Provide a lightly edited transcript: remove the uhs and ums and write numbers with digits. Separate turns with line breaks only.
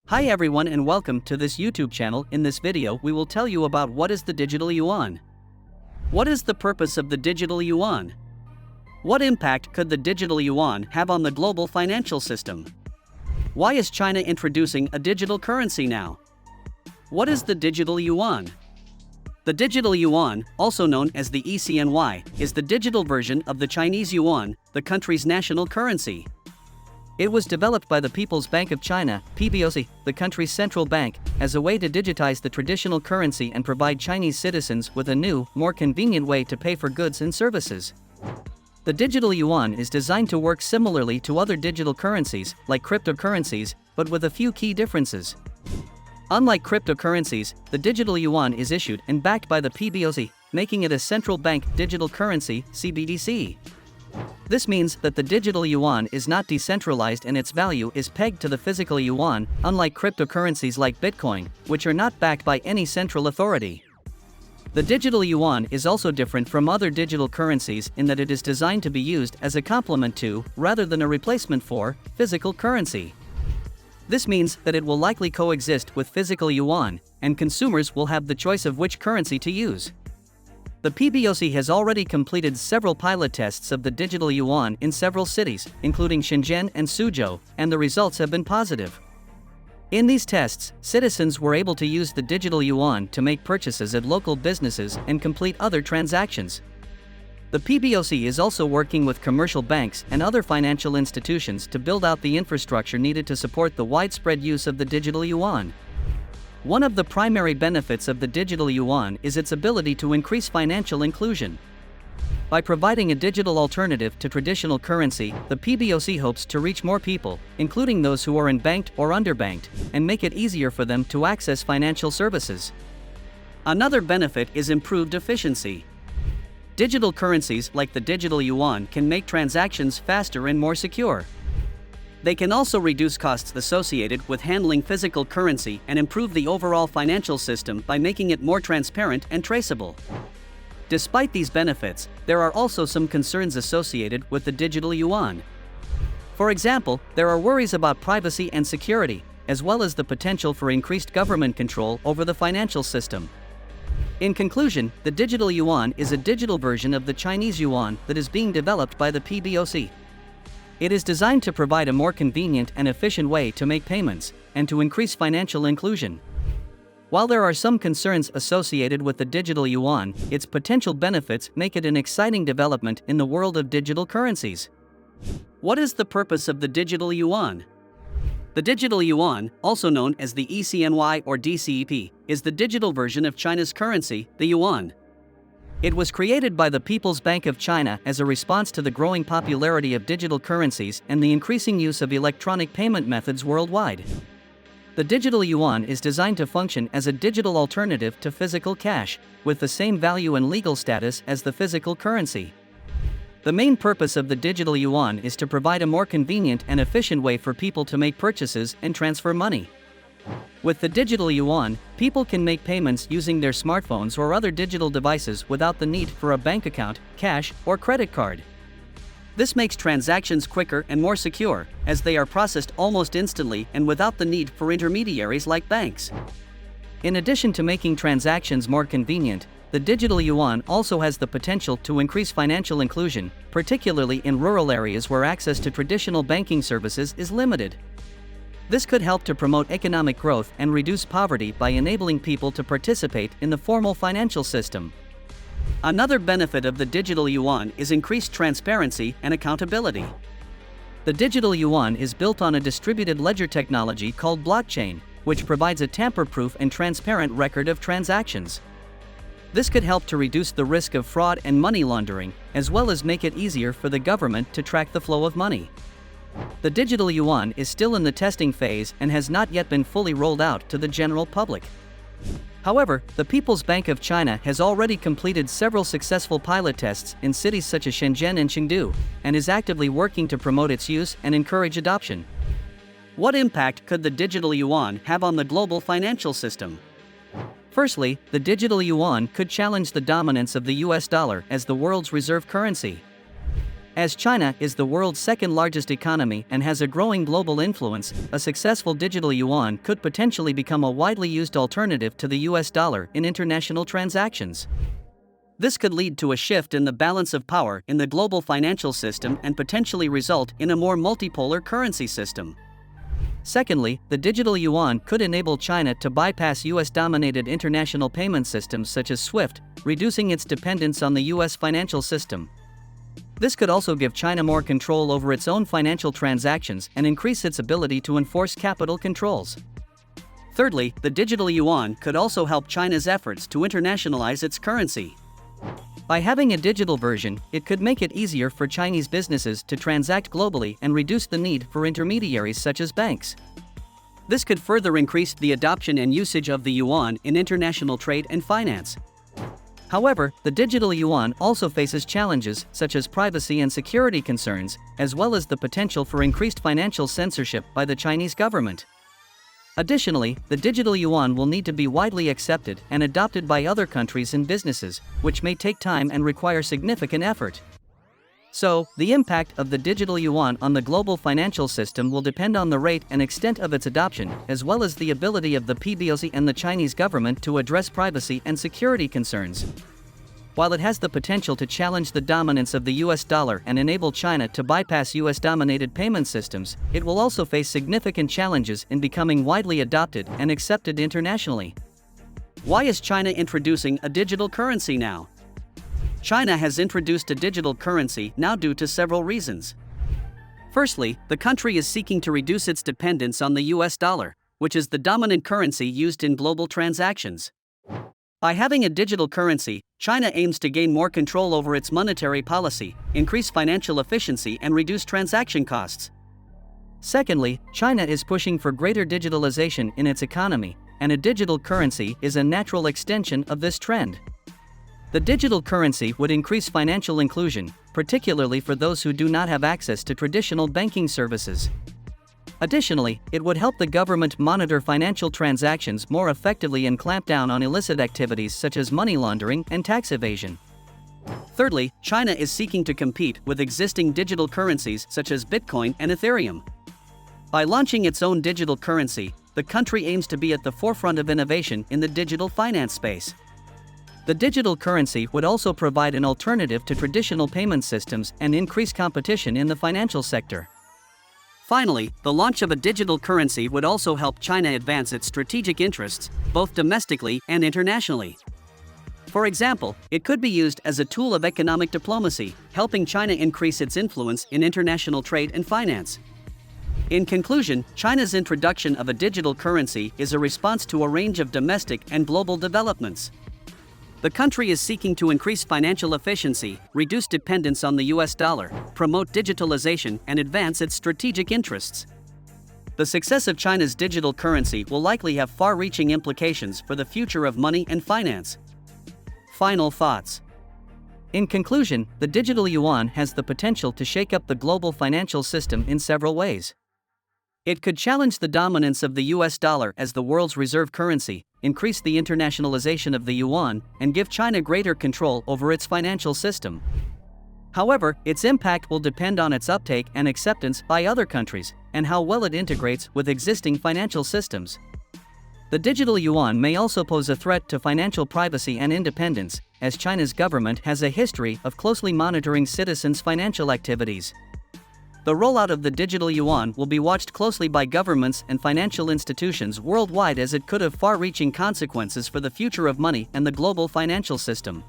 Hi everyone and welcome to this YouTube channel. In this video we will tell you about what is the digital yuan. What is the purpose of the digital yuan? What impact could the digital yuan have on the global financial system? Why is China introducing a digital currency now? What is the digital yuan? The digital yuan, also known as the ECNY, is the digital version of the Chinese yuan, the country's national currency. It was developed by the People's Bank of China, PBOC, the country's central bank, as a way to digitize the traditional currency and provide Chinese citizens with a new, more convenient way to pay for goods and services. The digital yuan is designed to work similarly to other digital currencies, like cryptocurrencies, but with a few key differences. Unlike cryptocurrencies, the digital yuan is issued and backed by the PBOC, making it a central bank digital currency, CBDC. This means that the digital yuan is not decentralized and its value is pegged to the physical yuan, unlike cryptocurrencies like Bitcoin, which are not backed by any central authority. The digital yuan is also different from other digital currencies in that it is designed to be used as a complement to, rather than a replacement for, physical currency. This means that it will likely coexist with physical yuan, and consumers will have the choice of which currency to use. The PBOC has already completed several pilot tests of the digital yuan in several cities, including Shenzhen and Suzhou, and the results have been positive. In these tests, citizens were able to use the digital yuan to make purchases at local businesses and complete other transactions. The PBOC is also working with commercial banks and other financial institutions to build out the infrastructure needed to support the widespread use of the digital yuan. One of the primary benefits of the digital yuan is its ability to increase financial inclusion. By providing a digital alternative to traditional currency, the PBOC hopes to reach more people, including those who are unbanked or underbanked, and make it easier for them to access financial services. Another benefit is improved efficiency. Digital currencies like the digital yuan can make transactions faster and more secure. They can also reduce costs associated with handling physical currency and improve the overall financial system by making it more transparent and traceable. Despite these benefits, there are also some concerns associated with the digital yuan. For example, there are worries about privacy and security, as well as the potential for increased government control over the financial system. In conclusion, the digital yuan is a digital version of the Chinese yuan that is being developed by the PBOC. It is designed to provide a more convenient and efficient way to make payments, and to increase financial inclusion. While there are some concerns associated with the digital yuan, its potential benefits make it an exciting development in the world of digital currencies. What is the purpose of the digital yuan? The digital yuan, also known as the ECNY or DCEP, is the digital version of China's currency, the yuan. It was created by the People's Bank of China as a response to the growing popularity of digital currencies and the increasing use of electronic payment methods worldwide. The digital yuan is designed to function as a digital alternative to physical cash, with the same value and legal status as the physical currency. The main purpose of the digital yuan is to provide a more convenient and efficient way for people to make purchases and transfer money. With the digital yuan, people can make payments using their smartphones or other digital devices without the need for a bank account, cash, or credit card. This makes transactions quicker and more secure, as they are processed almost instantly and without the need for intermediaries like banks. In addition to making transactions more convenient, the digital yuan also has the potential to increase financial inclusion, particularly in rural areas where access to traditional banking services is limited. This could help to promote economic growth and reduce poverty by enabling people to participate in the formal financial system. Another benefit of the digital yuan is increased transparency and accountability. The digital yuan is built on a distributed ledger technology called blockchain, which provides a tamper-proof and transparent record of transactions. This could help to reduce the risk of fraud and money laundering, as well as make it easier for the government to track the flow of money. The digital yuan is still in the testing phase and has not yet been fully rolled out to the general public. However, the People's Bank of China has already completed several successful pilot tests in cities such as Shenzhen and Chengdu, and is actively working to promote its use and encourage adoption. What impact could the digital yuan have on the global financial system? Firstly, the digital yuan could challenge the dominance of the US dollar as the world's reserve currency. As China is the world's second largest economy and has a growing global influence, a successful digital yuan could potentially become a widely used alternative to the US dollar in international transactions. This could lead to a shift in the balance of power in the global financial system and potentially result in a more multipolar currency system. Secondly, the digital yuan could enable China to bypass US-dominated international payment systems such as SWIFT, reducing its dependence on the US financial system. This could also give China more control over its own financial transactions and increase its ability to enforce capital controls. Thirdly, the digital yuan could also help China's efforts to internationalize its currency. By having a digital version, it could make it easier for Chinese businesses to transact globally and reduce the need for intermediaries such as banks. This could further increase the adoption and usage of the yuan in international trade and finance. However, the digital yuan also faces challenges such as privacy and security concerns, as well as the potential for increased financial censorship by the Chinese government. Additionally, the digital yuan will need to be widely accepted and adopted by other countries and businesses, which may take time and require significant effort. So, the impact of the digital yuan on the global financial system will depend on the rate and extent of its adoption, as well as the ability of the PBOC and the Chinese government to address privacy and security concerns. While it has the potential to challenge the dominance of the US dollar and enable China to bypass US-dominated payment systems, it will also face significant challenges in becoming widely adopted and accepted internationally. Why is China introducing a digital currency now? China has introduced a digital currency now due to several reasons. Firstly, the country is seeking to reduce its dependence on the US dollar, which is the dominant currency used in global transactions. By having a digital currency, China aims to gain more control over its monetary policy, increase financial efficiency, and reduce transaction costs. Secondly, China is pushing for greater digitalization in its economy, and a digital currency is a natural extension of this trend. The digital currency would increase financial inclusion, particularly for those who do not have access to traditional banking services. Additionally, it would help the government monitor financial transactions more effectively and clamp down on illicit activities such as money laundering and tax evasion. Thirdly, China is seeking to compete with existing digital currencies such as Bitcoin and Ethereum. By launching its own digital currency, the country aims to be at the forefront of innovation in the digital finance space. The digital currency would also provide an alternative to traditional payment systems and increase competition in the financial sector. Finally, the launch of a digital currency would also help China advance its strategic interests, both domestically and internationally. For example, it could be used as a tool of economic diplomacy, helping China increase its influence in international trade and finance. In conclusion, China's introduction of a digital currency is a response to a range of domestic and global developments. The country is seeking to increase financial efficiency, reduce dependence on the US dollar, promote digitalization, and advance its strategic interests. The success of China's digital currency will likely have far-reaching implications for the future of money and finance. Final thoughts. In conclusion, the digital yuan has the potential to shake up the global financial system in several ways. It could challenge the dominance of the US dollar as the world's reserve currency, increase the internationalization of the yuan, and give China greater control over its financial system. However, its impact will depend on its uptake and acceptance by other countries, and how well it integrates with existing financial systems. The digital yuan may also pose a threat to financial privacy and independence, as China's government has a history of closely monitoring citizens' financial activities. The rollout of the digital yuan will be watched closely by governments and financial institutions worldwide, as it could have far-reaching consequences for the future of money and the global financial system.